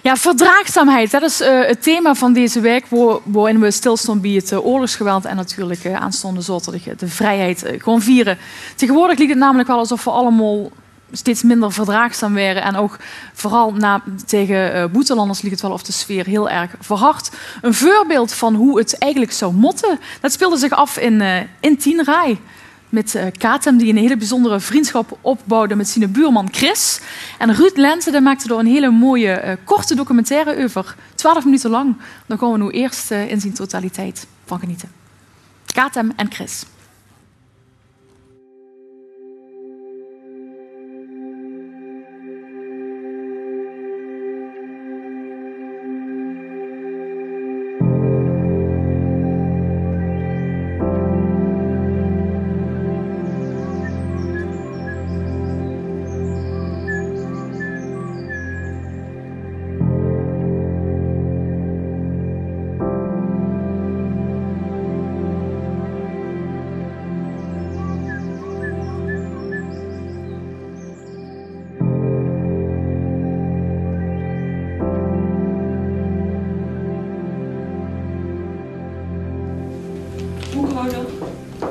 Ja, verdraagzaamheid, dat is het thema van deze week, waarin we stilstaan bij het oorlogsgeweld en natuurlijk aanstaande zaterdag de vrijheid gewoon vieren. Tegenwoordig lijkt het namelijk wel alsof we allemaal steeds minder verdraagzaam waren en ook vooral tegen boetelanders lijkt het wel of de sfeer heel erg verhard. Een voorbeeld van hoe het eigenlijk zou motten, dat speelde zich af in Tienraai. Met Katem, die een hele bijzondere vriendschap opbouwde met zijn buurman Chris. En Ruud Lente maakte er een hele mooie korte documentaire over. 12 minuten lang. Daar gaan we nu eerst in zijn totaliteit van genieten. Katem en Chris.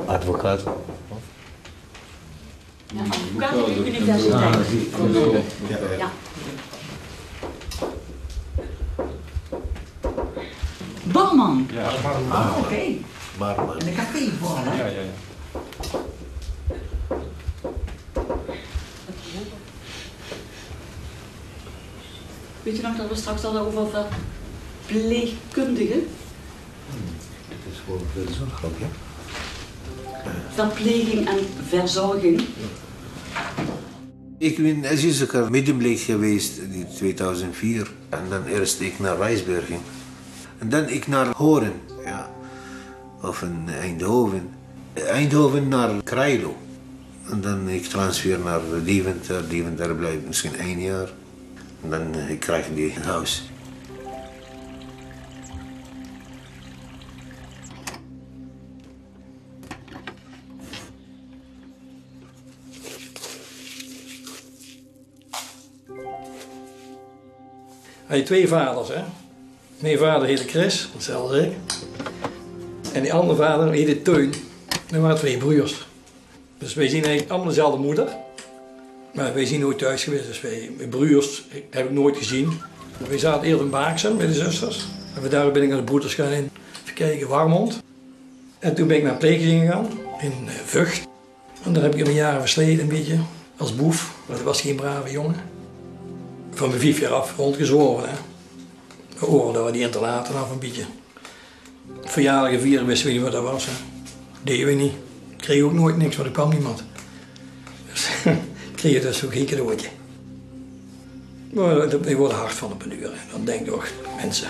Advocaat. Ja, advocaat op de universiteit. Ja. Barman. Ja, barman. Ah, oké. Barman. En een café vooral, hè? Ja. Weet je nog dat we straks hadden over verpleegkundigen? Het is gewoon veel zorg ook, ja? Verpleging en verzorging. Ik ben asielzoeker middenbleek geweest in 2004. En dan eerst ik naar Rijsbergen. En dan ik naar Horen, ja. Of in Eindhoven. Eindhoven naar Krailo. En dan ik transfer naar Deventer. Deventer blijft misschien 1 jaar. En dan ik krijg die huis. Hij had 2 vaders, hè. Mijn vader heette Chris, hetzelfde als ik. En die andere vader heette Teun. We waren 2 broers. Dus wij zien eigenlijk allemaal dezelfde moeder. Maar wij zijn nooit thuis geweest, dus mijn broers heb ik nooit gezien. Wij zaten eerst in Baaksem met de zusters. En daar ben ik naar de broeders gaan in, even kijken, Warmond. En toen ben ik naar een pleeggezin gegaan, in Vught. En daar heb ik mijn jaren versleten een beetje, als boef. Maar dat was geen brave jongen. Van mijn 5 jaar af rondgezworven, hè. We hoorden we die internaten af een beetje. Verjaardagen vieren wisten we niet wat dat was, hè. Deden we niet. Ik kreeg ook nooit niks, want er kwam niemand. Dus ik kreeg dus ook geen cadeautje. Maar ik word hard van op een uur. Dan denk ik toch, mensen.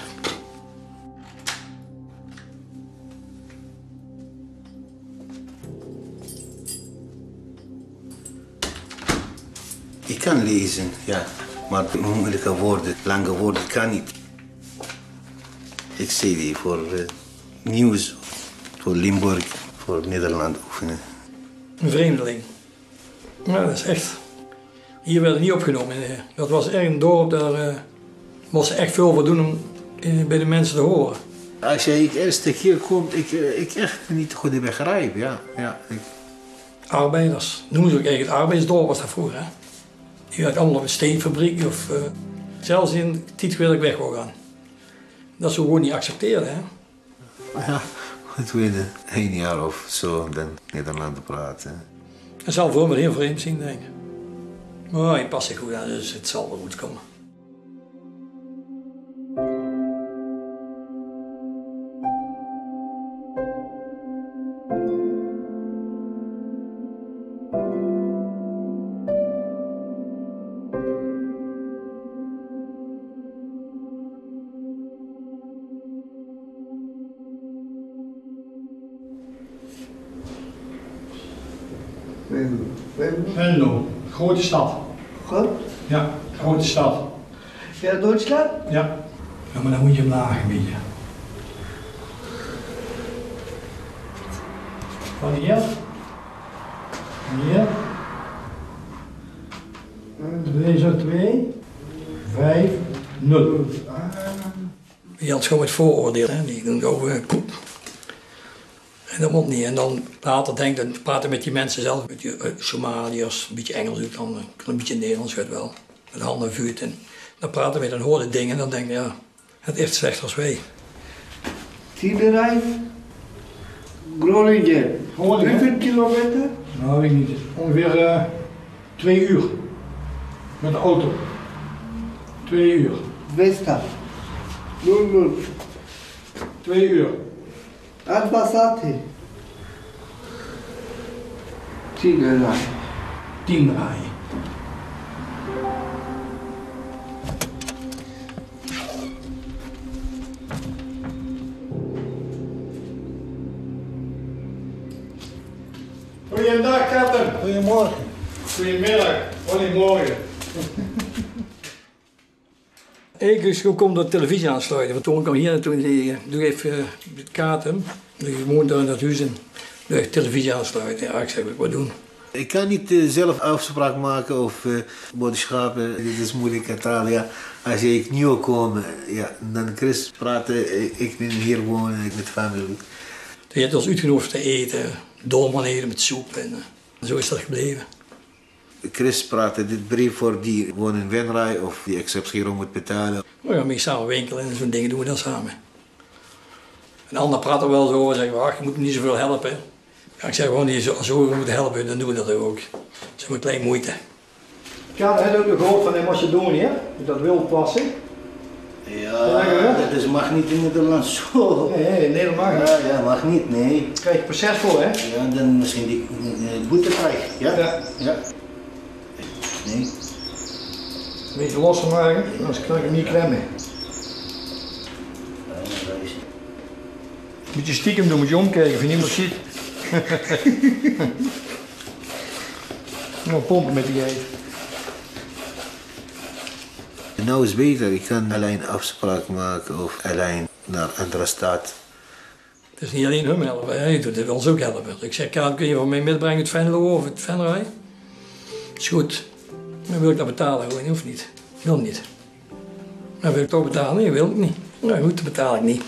Ik kan lezen, ja. Maar moeilijke woorden, lange woorden kan niet. Ik zie die voor nieuws, voor Limburg, voor Nederland oefenen. Een vreemdeling. Ja, dat is echt. Hier werd het niet opgenomen. Dat was echt een dorp, daar moest ze echt veel voor doen om bij de mensen te horen. Als je de eerste keer komt, ik echt niet goed begrijp, ja. Arbeiders. Noemen ze ook eigenlijk het arbeidsdorp was dat vroeger, hè. Je had allemaal een steenfabriek of zelfs in Tiet wil ik weg wil gaan. Dat ze gewoon niet accepteren, hè. Ja, het weer 1 jaar of zo dan Nederland praten. Het zal voor me heel vreemd zien, denk ik. Maar je past zich goed aan, dus het zal wel goed komen. Venlo, grote stad. Goed? Ja, grote stad. Ja, Duitsland? Ja. Ja, maar dan moet je omlaag een beetje. Van hier. Hier. 2 zo 2. 5. Nul. Die had gewoon met vooroordeel, hè. Die doen gewoon poep. En dat moet niet. En dan later praten met die mensen zelf, met die Somaliërs, een beetje Engels doet dan, een beetje Nederlands gaat wel. Met handen vuurt en dan praten we, dan hoor je dingen en dan denk je, ja, het is slechter als wij. Tienerij, Groningen. Hoeveel kilometer? Nou, weet ik niet. Ongeveer 2 uur. Met de auto. 2 uur. Vesta. 00. 2 uur. Albasate. Tienerij. 10 rijden. Goeiedag, Captain. Goedemorgen. Goedemiddag. Goedemorgen. Ik dus kom de televisie aansluiten. Want toen kwam hier en toen zei doe even het kaarten. Je woont daar in dat huis en doe televisie aansluiten. Ja, ik zei, wat doen? Ik kan niet zelf afspraak maken of boodschappen. Dit is moeilijk in Italië. Als je nieuw komt, ja, dan Chris praten. Ik ben hier wonen, ik met familie. Je hebt ons uitgenodigd te eten, dolman eten met soep en zo is dat gebleven. Chris praatte dit brief voor die wonen in Venray of die exceptschering moet betalen. We gaan mee samen winkelen en zo'n dingen doen we dan samen. Een ander praat er wel zo over, zeggen we, ach, je moet me niet zoveel helpen. Ja, ik zeg gewoon, als we moeten helpen, dan doen we dat ook. Dat is maar een kleine moeite. Ja, dat heb ook gehoord van in Macedonië, dat wildplassen. Ja, dat mag niet in Nederland zo. Nee, in Nederland mag niet. Ja, mag niet, nee. Daar krijg je proces voor, hè? Ja, dan misschien die boete krijgen. Ja? Ja. Nee. Een beetje losser maken, anders kan ik hem niet klemmen. Moet je stiekem doen, moet je omkijken of je niemand ziet. Nou, pompen met die geit. Nou is het beter, ik kan alleen afspraak maken of alleen naar een andere stad. Het is niet alleen hem helpen, hij doet het ons ook helpen. Ik zeg, Kaat, kun je van mij metbrengen het Venlo of het Venray? Is goed. Dan wil ik dat betalen, gewoon, hoeft niet. Wil niet. Dan wil ik toch betalen? Nee, wil ik niet. Nou goed, dan betaal ik niet.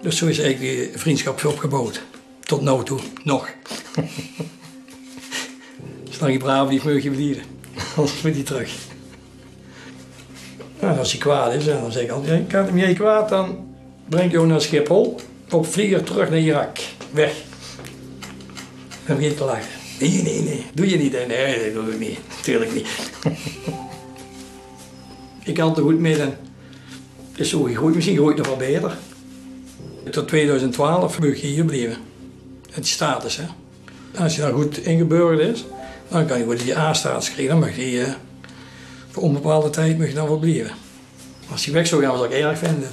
Dus zo is eigenlijk die vriendschap opgebouwd. Tot nu toe, nog. Zolang je braaf die mag je bedienen. Anders moet hij terug. Nou, als hij kwaad is, dan zeg ik altijd, ik had hem jij kwaad, dan breng ik jou naar Schiphol. Op vlieger terug naar Irak. Weg. Dan begin je te lachen. Nee. Doe je niet. Nee, dat doe ik niet. Natuurlijk niet. Ik kan het er goed mee dan. Het is zo gegroeid, misschien groeit het nog wel beter. Tot 2012 moet je hier blijven. Het status, hè. Als je dan goed ingeburgerd is, dan kan je goed die A-status krijgen. Dan mag je voor onbepaalde tijd mag je dan wel blijven. Als je weg zou gaan, zou ik erg vinden.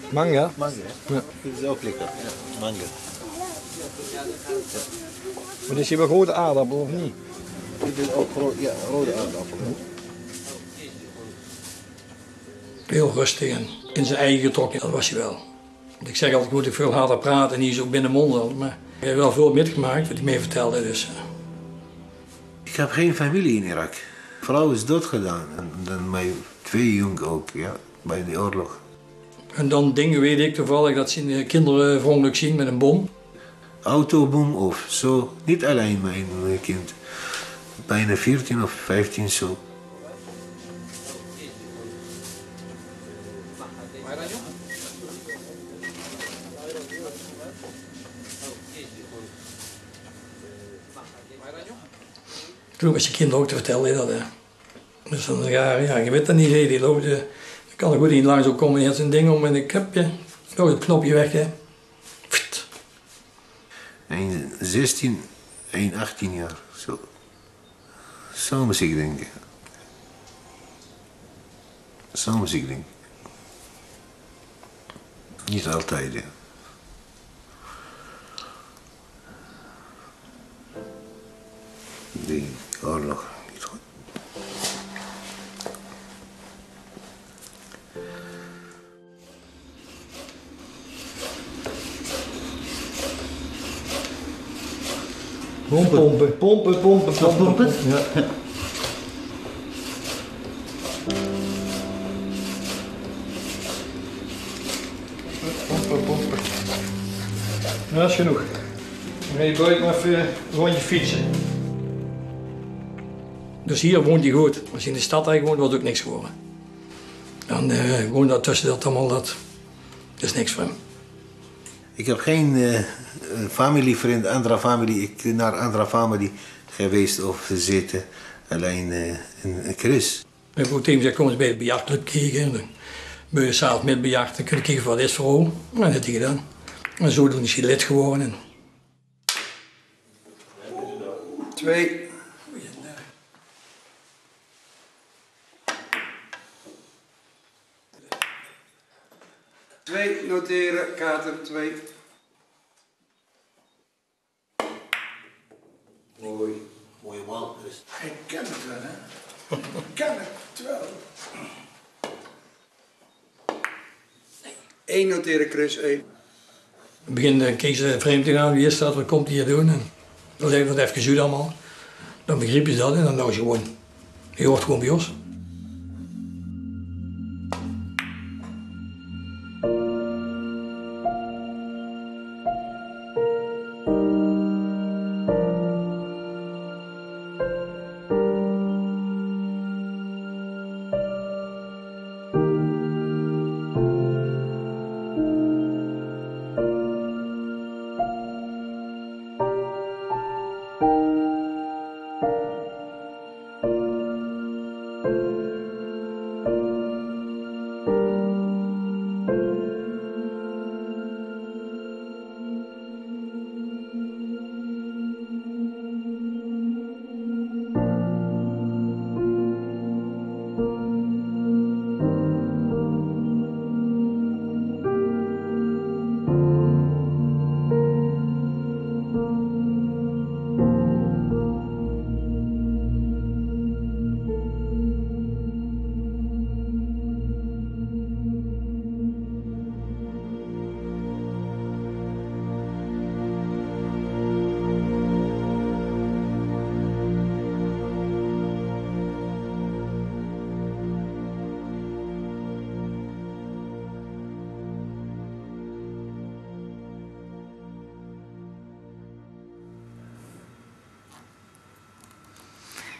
Manga? Manga, ja. Dit is ook lekker. Ja, manga. Maar is hier wel grote aardappel of niet? Dit is ook rode aardappel. Heel rustig en in zijn eigen getrokken, dat was hij wel. Want ik zeg altijd, ik moet veel harder praten en niet zo binnen mond. Maar ik heb wel veel metgemaakt wat hij mee vertelde. Dus. Ik heb geen familie in Irak. De vrouw is doodgedaan en dan mijn 2 jongen ook, ja, bij de oorlog. En dan dingen weet ik toevallig dat ze kinderen verongeluk zien met een bom. Autobom of zo, niet alleen mijn kind. Bijna 14 of 15 zo. Toen was je kind ook te vertellen dat. Hè. Dus dan ja, je weet dat niet, die loopt. Dan kan er goed in langs ook komen. Die had zijn ding om en ik heb je. Oh, het knopje weg, hè. Een 16, een 18 jaar. Zo. Zo moet ik denken. Zo moet ik denken. Niet altijd, ja. Die oorlog, niet goed. Gewoon pompen, pompen, pompen, pompen. Pompen? Ja. Pompen, pompen. Nou, dat is genoeg. Dan ga je buiten maar even een rondje fietsen. Dus hier woont hij goed. Als hij in de stad eigenlijk woont, wordt ook niks geworden. En gewoon daartussen dat allemaal, dat is niks voor hem. Ik heb geen familievriend, andere familie. Ik ben naar andere familie geweest of gezeten. Alleen in Chris. Ik heb ook tegen hem gezegd, kom eens bij de bejaardclub kijken. Dan ben je s'avonds met bejaard en kun je kijken wat het is voor jou. En dat heeft hij gedaan. En zo is hij lid geworden. 2. Twee noteren, kater 2. Mooi. Mooie bal, Chris. Ik ken het wel, hè? Ik ken het wel. 1 noteren, Chris, 1. In het begin keek ze vreemd aan, wie is dat, wat komt hij hier doen? En dan zei ik dat even gezuurd allemaal. Dan begreep je dat en dan was je gewoon. Je hoort gewoon bij ons.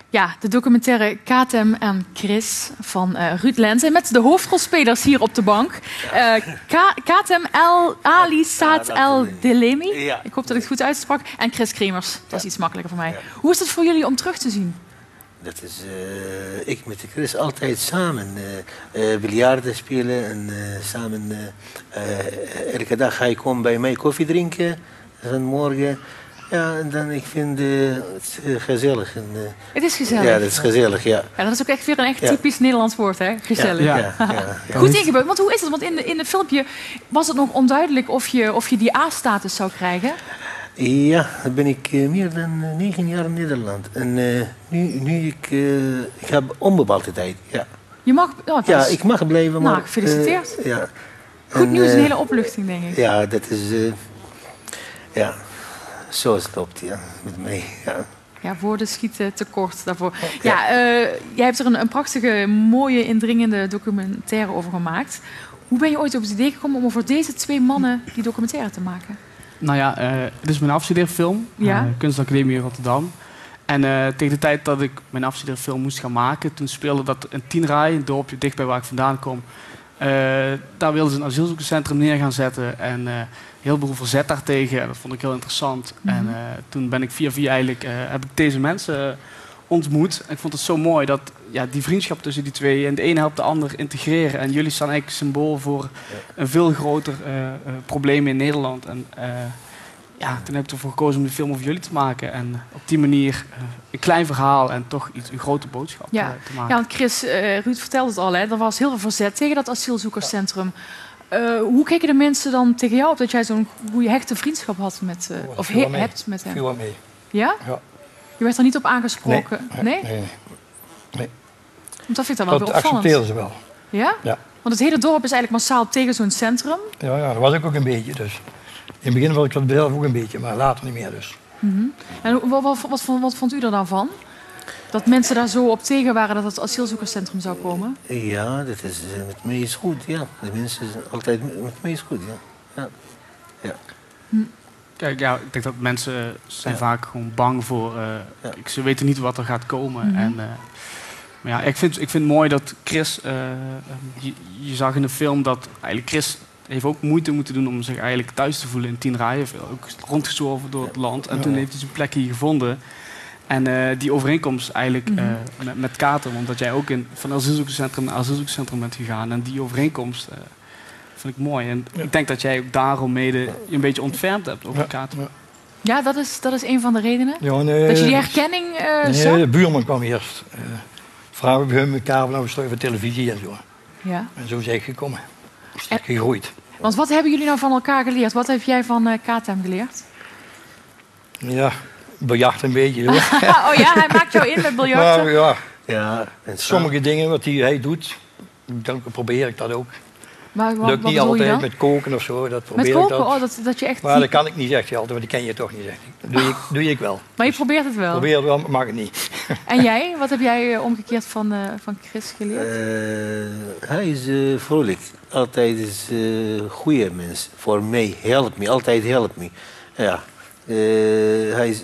Ja, de documentaire Katem en Chris van Ruud Lenzen met de hoofdrolspelers hier op de bank. Katem Ali Saad El Delemi. Ja. Ik hoop dat ik het goed uitsprak. En Chris Kremers. Dat is iets makkelijker voor mij. Hoe is het voor jullie om terug te zien? Dat is ik met de Chris altijd samen biljarten spelen en samen elke dag ga je komen bij mij koffie drinken van morgen. Ja, en dan ik vind het gezellig. En, Het is gezellig. ja, dat is gezellig, ja. Ja, dat is ook echt weer een echt typisch Nederlands woord, hè? Gezellig. Ja. Goed ingebeurd. Want hoe is het? Want in het filmpje was het nog onduidelijk of je die A-status zou krijgen. Ja, dan ben ik meer dan 9 jaar in Nederland. En nu ik heb onbepaalde tijd, ja. Je mag... Oh, Ja, ik mag blijven, maar... Nou, gefeliciteerd. Ja. Goed En, nieuws, een hele opluchting, denk ik. Ja, dat is... ja, zo stopt, ja, met mij, ja. Ja, woorden schieten tekort daarvoor. Ja, jij hebt er een prachtige, mooie, indringende documentaire over gemaakt. Hoe ben je ooit op het idee gekomen om over deze 2 mannen die documentaire te maken? Nou ja, het is mijn afstudeerfilm, Ja. Kunstacademie in Rotterdam. En tegen de tijd dat ik mijn afstudeerfilm moest gaan maken, toen speelde dat in Tienraai, een dorpje dichtbij waar ik vandaan kom. Daar wilden ze een asielzoekerscentrum neer gaan zetten en heel veel verzet daartegen. Dat vond ik heel interessant. En toen ben ik via eigenlijk, heb ik deze mensen ontmoet. En ik vond het zo mooi dat die vriendschap tussen die twee en de ene helpt de ander integreren. En jullie staan eigenlijk symbool voor een veel groter probleem in Nederland. En toen heb ik ervoor gekozen om de film over jullie te maken. En op die manier een klein verhaal en toch een grote boodschap te maken. Ja, want Chris, Ruud vertelde het al, hè, er was heel veel verzet tegen dat asielzoekerscentrum. Hoe keken de mensen dan tegen jou op dat jij zo'n goede hechte vriendschap had met, hebt met hem? Viel wel mee. Ja? Ja. Je werd er niet op aangesproken? Nee? Want dat vind ik dan wel weer Dat opvallend. accepteerden ze wel. Ja? Ja. Want het hele dorp is eigenlijk massaal tegen zo'n centrum. Ja, dat was ik ook een beetje. Dus. In het begin was ik dat zelf ook een beetje, maar later niet meer dus. En wat vond u er dan van? Dat mensen daar zo op tegen waren dat het asielzoekerscentrum zou komen? Ja, dat is met mij is goed, ja. De mensen zijn altijd met mij is goed, ja. Kijk, ja, ik denk dat mensen zijn vaak gewoon bang voor... Ze weten niet wat er gaat komen. En, maar ja, ik vind het mooi dat Chris... je zag in de film dat eigenlijk Chris heeft ook moeite moeten doen om zich eigenlijk thuis te voelen in 10 rijen. Ook rondgezworven door het land. En toen heeft hij zijn plek hier gevonden. En die overeenkomst eigenlijk met Kater, omdat jij ook van asielzoekerscentrum naar asielzoekerscentrum bent gegaan. En die overeenkomst vind ik mooi. En ik denk dat jij ook daarom mede je een beetje ontfermd hebt over Kater. Ja, dat is een van de redenen? Ja, nee, dat je die herkenning zag? de buurman kwam eerst. Vragen we bij elkaar van voor televisie en zo. Ja. En zo is hij gekomen. Is het gegroeid. Want wat hebben jullie nou van elkaar geleerd? Wat heb jij van Katem geleerd? Ja, biljart een beetje. Hoor. Oh ja, hij maakt jou in met biljarten? Nou, Ja, sommige dingen wat hij doet, dan probeer ik dat ook. Maar lukt niet altijd met koken of zo. Dat probeer met koken? Ik dat. Dat je echt... Maar dat kan ik niet, zegt hij altijd, want die ken je toch niet, zegt hij. Dat doe ik wel. Maar je probeert het wel? Probeer het wel, maar mag het niet. En jij? Wat heb jij omgekeerd van Chris geleerd? Hij is vrolijk. Altijd is een goede mens. Voor mij, helpt me. Altijd helpt me. Ja. Hij is,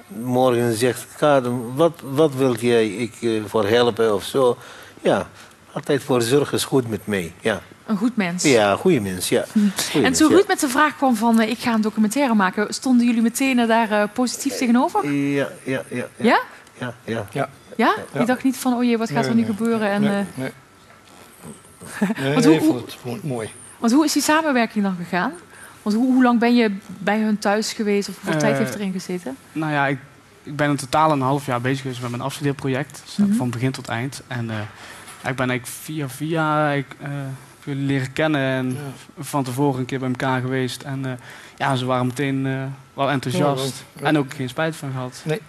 morgen zegt Kadem, wat wilt jij ik voor helpen of zo? Ja, altijd voor zorgen is goed met mij. Ja. Een goed mens? Ja, goede mens, ja. En toen Ruud met de vraag kwam van ik ga een documentaire maken, stonden jullie meteen daar positief tegenover? Ja? Ja? Ja. Ja? Je dacht niet van, oh jee, wat gaat er nu gebeuren? En, nee. Want ik vond het mooi. Want hoe is die samenwerking dan gegaan? Want hoe lang ben je bij hun thuis geweest of hoeveel tijd heeft erin gezeten? Nou ja, ik ben in totaal een half jaar bezig geweest met mijn afstudeerproject. Van begin tot eind. En ik ben eigenlijk via jullie leren kennen en van tevoren een keer bij elkaar geweest. En ze waren meteen wel enthousiast. Ja. En ook geen spijt van gehad. Nee,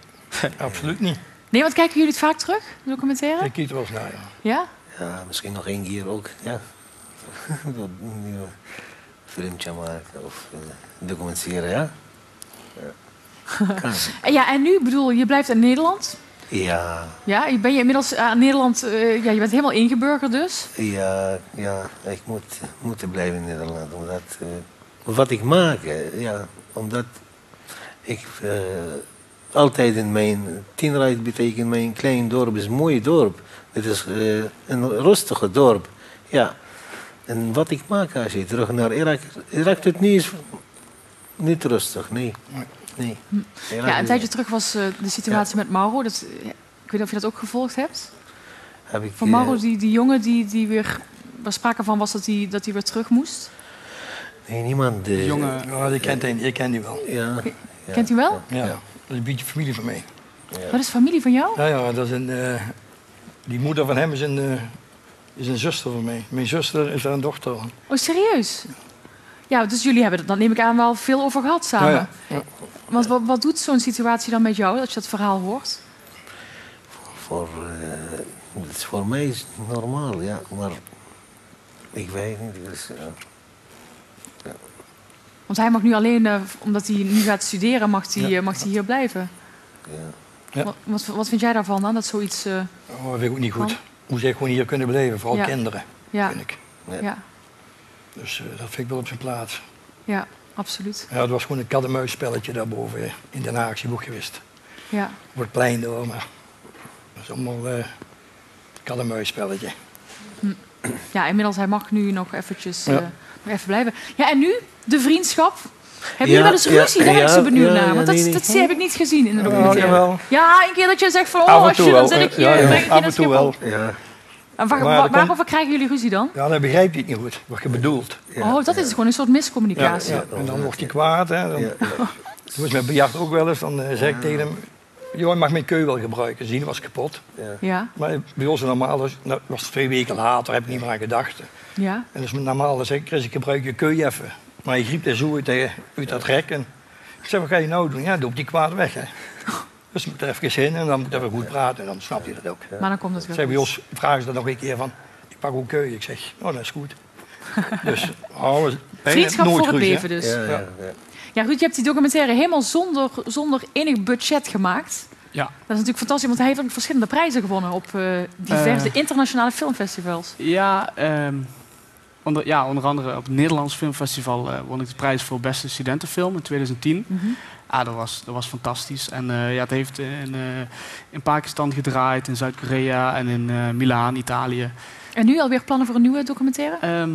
absoluut niet. Nee, want kijken jullie het vaak terug, de documentaire? Ik kijk het wel eens naar, Ja? Ja, misschien nog 1 keer ook, ja. Filmpje maken of documenteren, ja. Ja, en nu, bedoel, je blijft in Nederland? Ja. Ja, ben je inmiddels aan Nederland, je bent helemaal ingeburgerd dus? Ja, ik moet blijven in Nederland. Omdat, wat ik maak, omdat ik altijd in mijn Tienrijd betekent mijn klein dorp is een mooi dorp. Het is een rustige dorp, ja. En wat ik maak als je terug naar Irak het niet rustig, nee. Ja, een tijdje terug was de situatie met Mauro. Ik weet niet of je dat ook gevolgd hebt. Van Mauro, die jongen die weer... Waar sprake van was dat hij weer terug moest. Nee, niemand. Jongen, ik ken die wel. Ja. Kent u wel? Ja, dat is een beetje familie van mij. Ja. Wat is familie van jou? Ja, dat is die moeder van hem is een zuster van mij. Mijn zuster is daar een dochter van. Oh, serieus? Ja, dus jullie hebben er, dan neem ik aan, wel veel over gehad samen. Ja. Want wat doet zo'n situatie dan met jou, dat je dat verhaal hoort? Het is voor mij is het normaal, ja. Maar ik weet niet. Dus, Want hij mag nu alleen, omdat hij nu gaat studeren, mag hij hier blijven. Ja. Wat vind jij daarvan dan, dat zoiets... dat vind ik ook niet goed. Hoe zij gewoon hier kunnen blijven, vooral kinderen, vind ik. Ja. Dus dat vind ik wel op zijn plaats. Ja, absoluut. Ja, het was gewoon een kat-en-muisspelletje daarboven in Den Haag, is ook geweest. Ja. Op het plein door, maar dat is allemaal een kat-en-muisspelletje. Ja, inmiddels, hij mag nu nog eventjes nog even blijven. Ja, en nu, de vriendschap. Hebben jullie wel eens ruzie? Daar ben ik zo benieuwd naar. Want dat heb ik niet gezien in de documentaire. Ja, een keer dat je zegt van, als je dan zet ik je... Af en toe wel. Ja. En waarover krijgen jullie ruzie dan? Ja, dan begrijp je het niet goed, wat je bedoelt. Oh, dat is gewoon een soort miscommunicatie. Ja. En dan wordt hij kwaad. Hè. Toen is mijn bejart ook wel eens, dan zeg ik tegen hem... Joh, je mag mijn keu wel gebruiken. Zien was kapot. Ja. Maar bij ons normaal, dat was 2 weken later, heb ik niet meer aan gedacht. Ja. En dus normaal dan zeg ik, Chris, ik gebruik je keu even. Maar je griep er zo uit dat rek. En ik zeg, wat ga je nou doen? Ja, doe die kwaad weg. Hè. Dus je moet er even in en dan moet je even goed praten en dan snap je dat ook. Maar dan komt het wel. Zeg, bij ons vragen ze dan nog een keer van, ik pak ook keu. Ik zeg, oh dat is goed. Dus alles, Vriendschap nooit voor het ruzie, leven dus. Ja, ja, ja. Ja, Ruud, je hebt die documentaire helemaal zonder enig budget gemaakt. Ja. Dat is natuurlijk fantastisch, want hij heeft ook verschillende prijzen gewonnen op diverse internationale filmfestivals. Ja, onder andere op het Nederlands Filmfestival won ik de prijs voor beste studentenfilm in 2010. Dat was fantastisch. En het heeft in Pakistan gedraaid, in Zuid-Korea en in Milaan, Italië. En nu alweer plannen voor een nieuwe documentaire?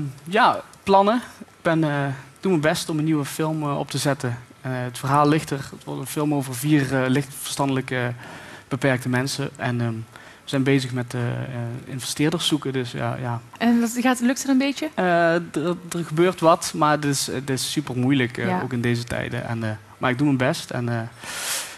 Plannen. Ik doe mijn best om een nieuwe film op te zetten. Het verhaal ligt er. Het wordt een film over 4 licht verstandelijk beperkte mensen. En we zijn bezig met investeerders zoeken. Dus, ja. En lukt het een beetje? Er gebeurt wat, maar het is super moeilijk, ook in deze tijden. Maar ik doe mijn best. En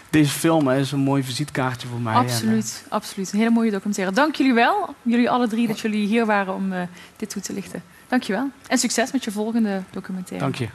deze film is een mooi visitekaartje voor mij. Absoluut, absoluut. Een hele mooie documentaire. Dank jullie wel, jullie alle 3, dat jullie hier waren om dit toe te lichten. Dank je wel. En succes met je volgende documentaire. Dank je.